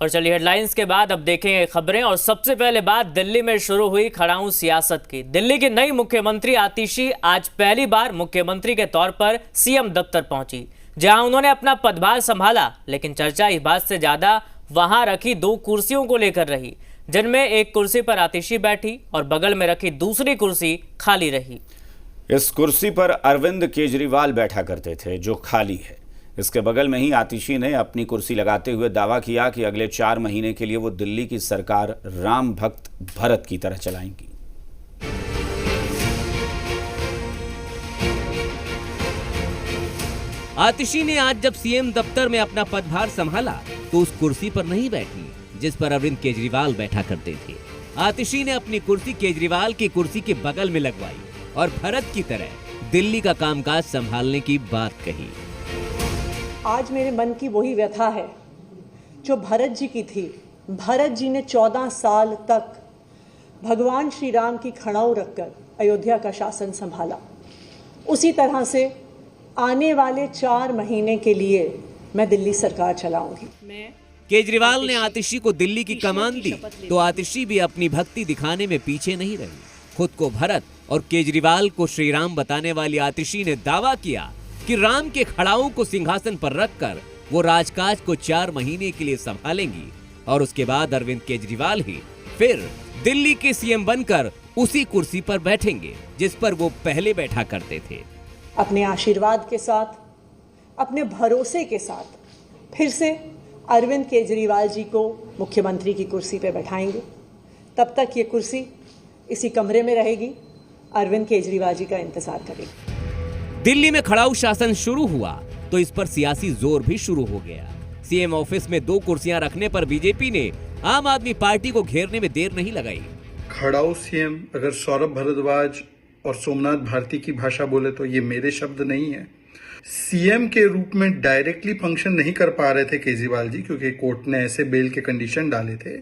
और चलिए हेडलाइंस के बाद अब देखेंगे खबरें। और सबसे पहले बात दिल्ली में शुरू हुई खड़ाऊ सियासत की। दिल्ली की नई मुख्यमंत्री आतिशी आज पहली बार मुख्यमंत्री के तौर पर सीएम दफ्तर पहुंची, जहां उन्होंने अपना पदभार संभाला। लेकिन चर्चा इस बात से ज्यादा वहां रखी दो कुर्सियों को लेकर रही, जिनमें एक कुर्सी पर आतिशी बैठी और बगल में रखी दूसरी कुर्सी खाली रही। इस कुर्सी पर अरविंद केजरीवाल बैठा करते थे, जो खाली है। इसके बगल में ही आतिशी ने अपनी कुर्सी लगाते हुए दावा किया कि अगले 4 महीने के लिए वो दिल्ली की सरकार राम भक्त भरत की तरह चलाएंगी। आतिशी ने आज जब सीएम दफ्तर में अपना पदभार संभाला तो उस कुर्सी पर नहीं बैठी जिस पर अरविंद केजरीवाल बैठा करते थे। आतिशी ने अपनी कुर्सी केजरीवाल की कुर्सी के बगल में लगवाई और भरत की तरह दिल्ली का कामकाज संभालने की बात कही। आज मेरे मन की वही व्यथा है जो भरत जी की थी। भरत जी ने 14 साल तक भगवान श्री राम की खड़ाऊ रखकर अयोध्या का शासन संभाला। उसी तरह से आने वाले 4 महीने के लिए मैं दिल्ली सरकार चलाऊंगी। केजरीवाल ने आतिशी को दिल्ली की कमान दी तो आतिशी भी अपनी भक्ति दिखाने में पीछे नहीं रही। खुद को भरत और केजरीवाल को श्री राम बताने वाली आतिशी ने दावा किया कि राम के खड़ाऊ को सिंहासन पर रखकर वो राजकाज को 4 महीने के लिए संभालेंगी और उसके बाद अरविंद केजरीवाल ही फिर दिल्ली के सीएम बनकर उसी कुर्सी पर बैठेंगे जिस पर वो पहले बैठा करते थे। अपने आशीर्वाद के साथ, अपने भरोसे के साथ फिर से अरविंद केजरीवाल जी को मुख्यमंत्री की कुर्सी पर बैठाएंगे। तब तक ये कुर्सी इसी कमरे में रहेगी, अरविंद केजरीवाल जी का इंतजार करेगी। दिल्ली में खड़ाऊ शासन शुरू हुआ तो इस पर सियासी जोर भी शुरू हो गया। सीएम ऑफिस में 2 कुर्सियां रखने पर बीजेपी ने आम आदमी पार्टी को घेरने में देर नहीं लगाई। खड़ाऊ सीएम अगर सौरभ भारद्वाज और सोमनाथ भारती की भाषा बोले तो ये मेरे शब्द नहीं है। सीएम के रूप में डायरेक्टली फंक्शन नहीं कर पा रहे थे केजरीवाल जी, क्योंकि कोर्ट ने ऐसे बेल के कंडीशन डाले थे।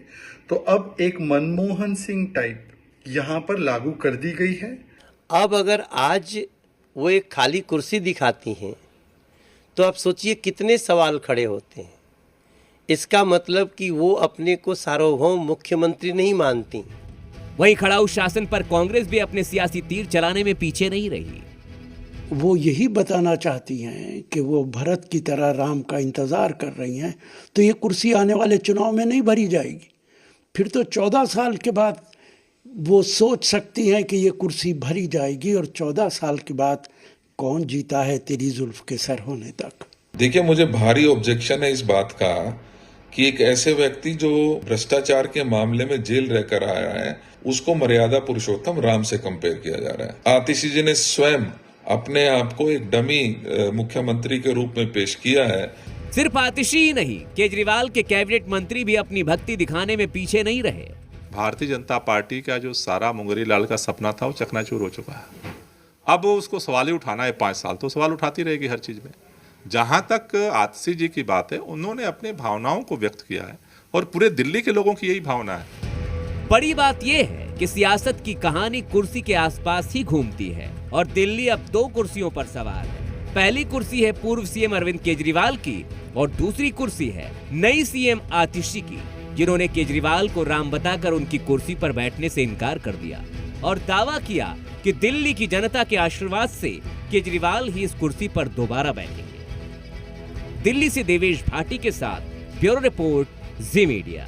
तो अब एक मनमोहन सिंह टाइप यहाँ पर लागू कर दी गई है। अब अगर आज वो एक खाली कुर्सी दिखाती हैं तो आप सोचिए कितने सवाल खड़े होते हैं। इसका मतलब कि वो अपने को सार्वभौम मुख्यमंत्री नहीं मानती। वहीं खड़ाऊ शासन पर कांग्रेस भी अपने सियासी तीर चलाने में पीछे नहीं रही। वो यही बताना चाहती हैं कि वो भरत की तरह राम का इंतजार कर रही हैं, तो ये कुर्सी आने वाले चुनाव में नहीं भरी जाएगी। फिर तो 14 साल के बाद वो सोच सकती हैं कि ये कुर्सी भरी जाएगी, और 14 साल के बाद कौन जीता है तेरी जुल्फ के सर होने तक। देखिए, मुझे भारी ऑब्जेक्शन है इस बात का कि एक ऐसे व्यक्ति जो भ्रष्टाचार के मामले में जेल रहकर आया है उसको मर्यादा पुरुषोत्तम राम से कंपेयर किया जा रहा है। आतिशी जी ने स्वयं अपने आप को एक डमी मुख्यमंत्री के रूप में पेश किया है। सिर्फ आतिशी ही नहीं, केजरीवाल के कैबिनेट मंत्री भी अपनी भक्ति दिखाने में पीछे नहीं रहे। भारतीय जनता पार्टी का जो सारा मुंगरी लाल का सपना था वो चकनाचूर हो चुका है। अब उसको सवाल ही उठाना है। 5 साल तो सवाल उठाती रहेगी हर चीज में। जहां तक आतिशी जी की बात है, उन्होंने अपने भावनाओं को व्यक्त किया है और पूरे दिल्ली के लोगों की यही भावना है। बड़ी बात यह है कि सियासत की कहानी कुर्सी के आसपास ही घूमती है और दिल्ली अब 2 कुर्सियों पर सवार है। पहली कुर्सी है पूर्व सीएम अरविंद केजरीवाल की और दूसरी कुर्सी है नई सीएम आतिशी की, जिन्होंने केजरीवाल को राम बताकर उनकी कुर्सी पर बैठने से इनकार कर दिया और दावा किया कि दिल्ली की जनता के आशीर्वाद से केजरीवाल ही इस कुर्सी पर दोबारा बैठेंगे। दिल्ली से देवेश भाटी के साथ ब्यूरो रिपोर्ट, जी मीडिया।